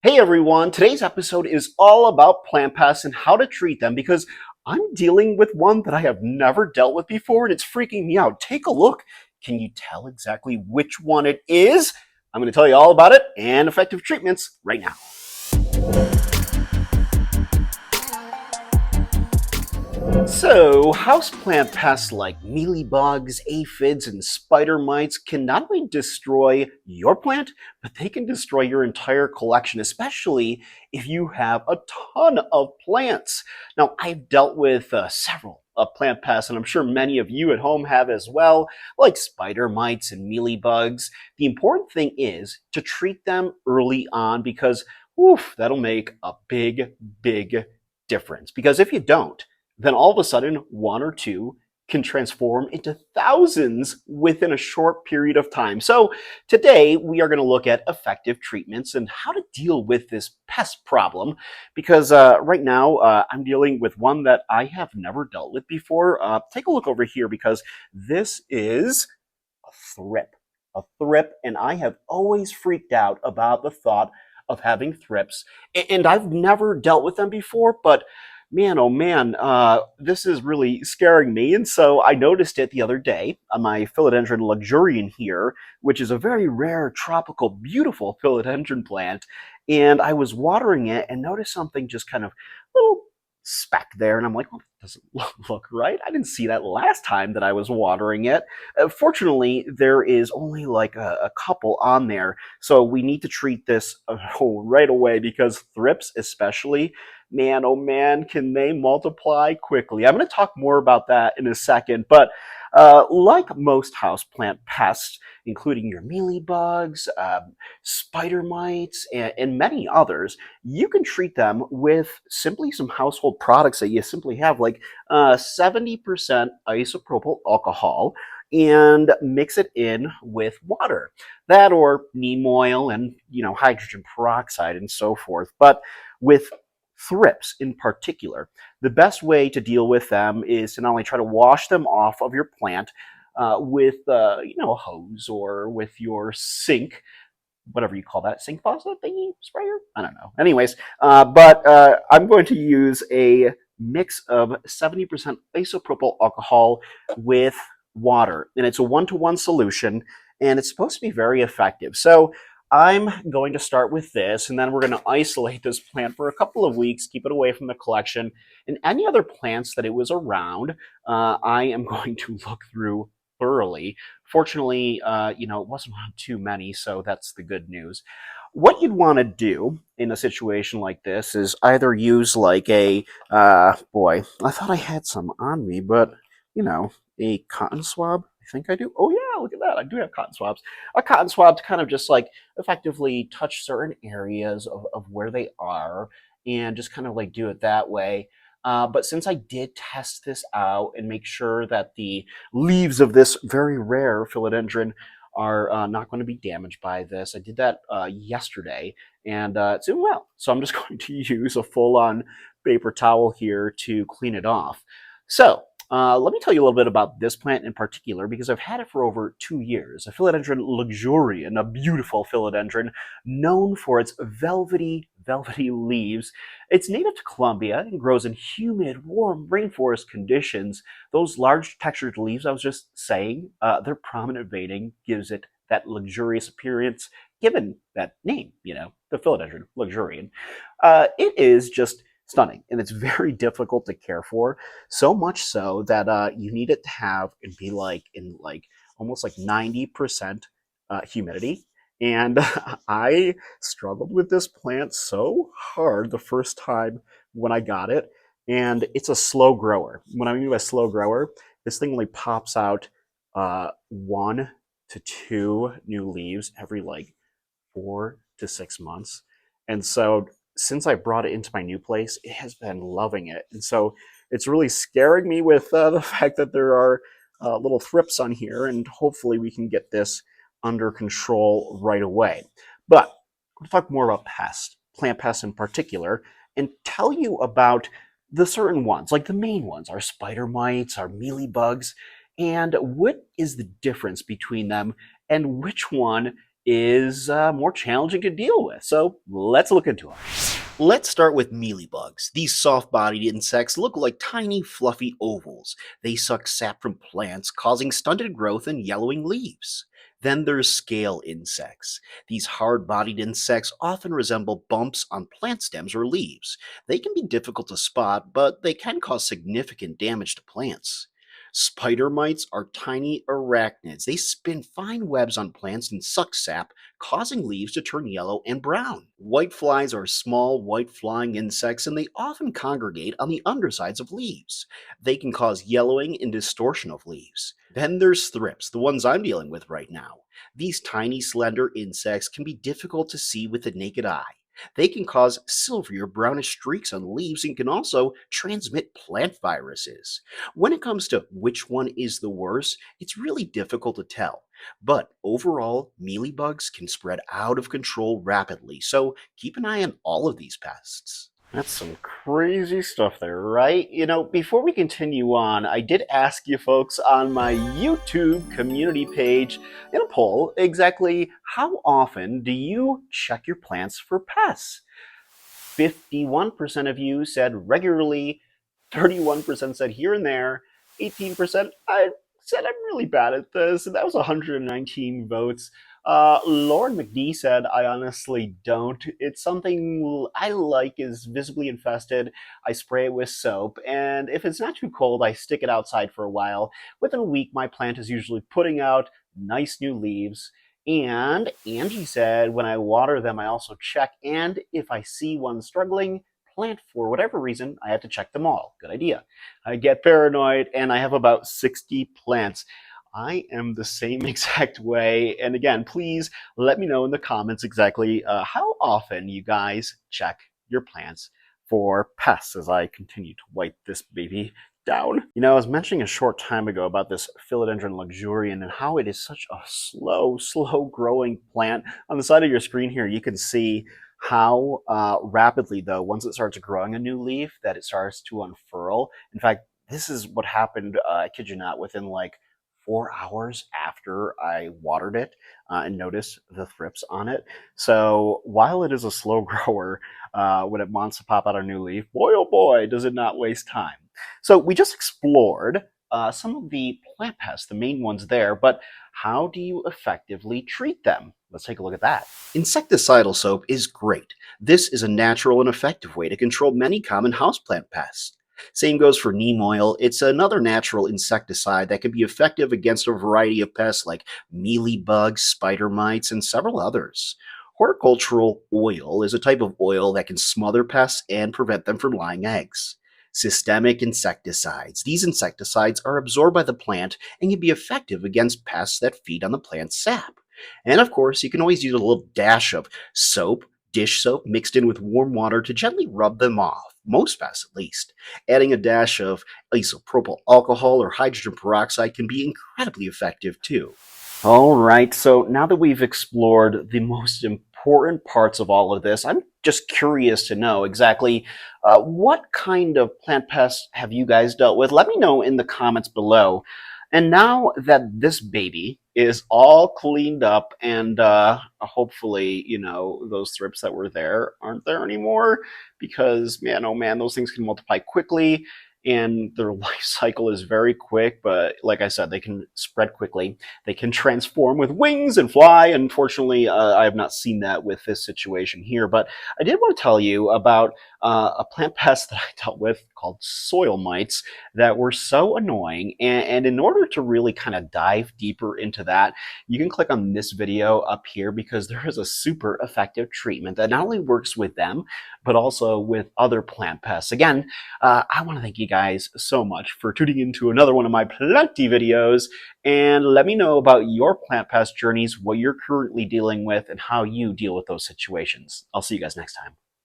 Hey everyone, today's episode is all about plant pests and how to treat them because I'm dealing with one that I have never dealt with before and it's freaking me out. Take a look. Can you tell exactly which one it is? I'm going to tell you all about it and effective treatments right now. So, houseplant pests like mealybugs, aphids, and spider mites can not only destroy your plant, but they can destroy your entire collection, especially if you have a ton of plants. Now, I've dealt with several plant pests, and I'm sure many of you at home have as well, like spider mites and mealybugs. The important thing is to treat them early on because, oof, that'll make a big difference. Because if you don't, then all of a sudden one or two can transform into thousands within a short period of time. So today we are going to look at effective treatments and how to deal with this pest problem because right now I'm dealing with one that I have never dealt with before. Take a look over here because this is a thrip. A thrip, and I have always freaked out about the thought of having thrips, and I've never dealt with them before, but man, oh man, this is really scaring me. And so I noticed it the other day on my philodendron luxurian here, which is a very rare, tropical, beautiful philodendron plant. And I was watering it and noticed something just kind of little speck there. And I'm like, well, that doesn't look right. I didn't see that last time that I was watering it. Fortunately, there is only like a couple on there. So we need to treat this right away because thrips, especially, man, oh man, can they multiply quickly. I'm going to talk more about that in a second, but like most houseplant pests, including your mealybugs, spider mites, and many others, you can treat them with simply some household products that you simply have, like 70% isopropyl alcohol, and mix it in with water. That or neem oil and hydrogen peroxide and so forth. But with thrips in particular, the best way to deal with them is to not only try to wash them off of your plant with a hose or with your sink, whatever you call that, sink faucet thingy sprayer. I don't know. Anyways, but I'm going to use a mix of 70% isopropyl alcohol with water, and it's a one-to-one solution, and it's supposed to be very effective. So I'm going to start with this, and then we're going to isolate this plant for a couple of weeks, keep it away from the collection, and any other plants that it was around, I am going to look through thoroughly. Fortunately, it wasn't around too many, so that's the good news. What you'd want to do in a situation like this is either use like boy, I thought I had some on me, but a cotton swab. I think I do. Oh yeah, look at that. I do have cotton swabs. A cotton swab to kind of just like effectively touch certain areas of where they are and just kind of like do it that way. But since I did test this out and make sure that the leaves of this very rare philodendron are not going to be damaged by this, I did that yesterday, and it's doing well. So I'm just going to use a full-on paper towel here to clean it off. So let me tell you a little bit about this plant in particular because I've had it for over 2 years. A philodendron luxurian, a beautiful philodendron known for its velvety leaves. It's native to Colombia and grows in humid, warm rainforest conditions. Those large textured leaves I was just saying, their prominent veining gives it that luxurious appearance, given that name, the philodendron luxurian. It is just stunning, and it's very difficult to care for. So much so that you need it to have and be like in like almost like 90% humidity. And I struggled with this plant so hard the first time when I got it. And it's a slow grower. When I mean by slow grower, this thing only pops out 1 to 2 new leaves every like 4 to 6 months. And so since I brought it into my new place, it has been loving it. And so it's really scaring me with the fact that there are little thrips on here, and hopefully we can get this under control right away. But we'll talk more about pests, plant pests in particular, and tell you about the certain ones, like the main ones, our spider mites, our mealybugs, and what is the difference between them and which one is more challenging to deal with. So let's look into them. Let's start with mealybugs. These soft-bodied insects look like tiny, fluffy ovals. They suck sap from plants, causing stunted growth and yellowing leaves. Then there's scale insects. These hard-bodied insects often resemble bumps on plant stems or leaves. They can be difficult to spot, but they can cause significant damage to plants. Spider mites are tiny arachnids. They spin fine webs on plants and suck sap, causing leaves to turn yellow and brown. Whiteflies are small, white flying insects, and they often congregate on the undersides of leaves. They can cause yellowing and distortion of leaves. Then there's thrips, the ones I'm dealing with right now. These tiny, slender insects can be difficult to see with the naked eye. They can cause silvery or brownish streaks on leaves and can also transmit plant viruses. When it comes to which one is the worst, it's really difficult to tell. But overall, mealybugs can spread out of control rapidly, so keep an eye on all of these pests. That's some crazy stuff there, right? Before we continue on, I did ask you folks on my YouTube community page in a poll exactly how often do you check your plants for pests? 51% of you said regularly, 31% said here and there, 18% I said I'm really bad at this, and that was 119 votes. Lauren McD said, I honestly don't. It's something I like is visibly infested. I spray it with soap, and if it's not too cold, I stick it outside for a while. Within a week, my plant is usually putting out nice new leaves. And Angie said, when I water them, I also check, and if I see one struggling, plant for whatever reason, I have to check them all. Good idea. I get paranoid, and I have about 60 plants. I am the same exact way. And again, please let me know in the comments exactly how often you guys check your plants for pests as I continue to wipe this baby down. I was mentioning a short time ago about this philodendron luxurian and how it is such a slow growing plant. On the side of your screen here, you can see how rapidly, though, once it starts growing a new leaf, that it starts to unfurl. In fact, this is what happened, I kid you not, within like 4 hours after I watered it and noticed the thrips on it. So while it is a slow grower, when it wants to pop out a new leaf, boy oh boy, does it not waste time. So we just explored some of the plant pests, the main ones there, but how do you effectively treat them? Let's take a look at that. Insecticidal soap is great. This is a natural and effective way to control many common houseplant pests. Same goes for neem oil. It's another natural insecticide that can be effective against a variety of pests like mealybugs, spider mites, and several others. Horticultural oil is a type of oil that can smother pests and prevent them from laying eggs. Systemic insecticides. These insecticides are absorbed by the plant and can be effective against pests that feed on the plant's sap. And of course, you can always use a little dash of soap, dish soap, mixed in with warm water to gently rub them off, most pests at least. Adding a dash of isopropyl alcohol or hydrogen peroxide can be incredibly effective too. All right, so now that we've explored the most important parts of all of this, I'm just curious to know exactly what kind of plant pests have you guys dealt with? Let me know in the comments below. And now that this baby is all cleaned up and hopefully, those thrips that were there aren't there anymore, because man, oh man, those things can multiply quickly and their life cycle is very quick, but like I said, they can spread quickly. They can transform with wings and fly. Unfortunately, I have not seen that with this situation here, but I did want to tell you about a plant pest that I dealt with called soil mites that were so annoying. And in order to really kind of dive deeper into that, you can click on this video up here because there is a super effective treatment that not only works with them, but also with other plant pests. Again, I want to thank you guys so much for tuning into another one of my plenty videos, and let me know about your plant pest journeys, what you're currently dealing with, and how you deal with those situations. I'll see you guys next time.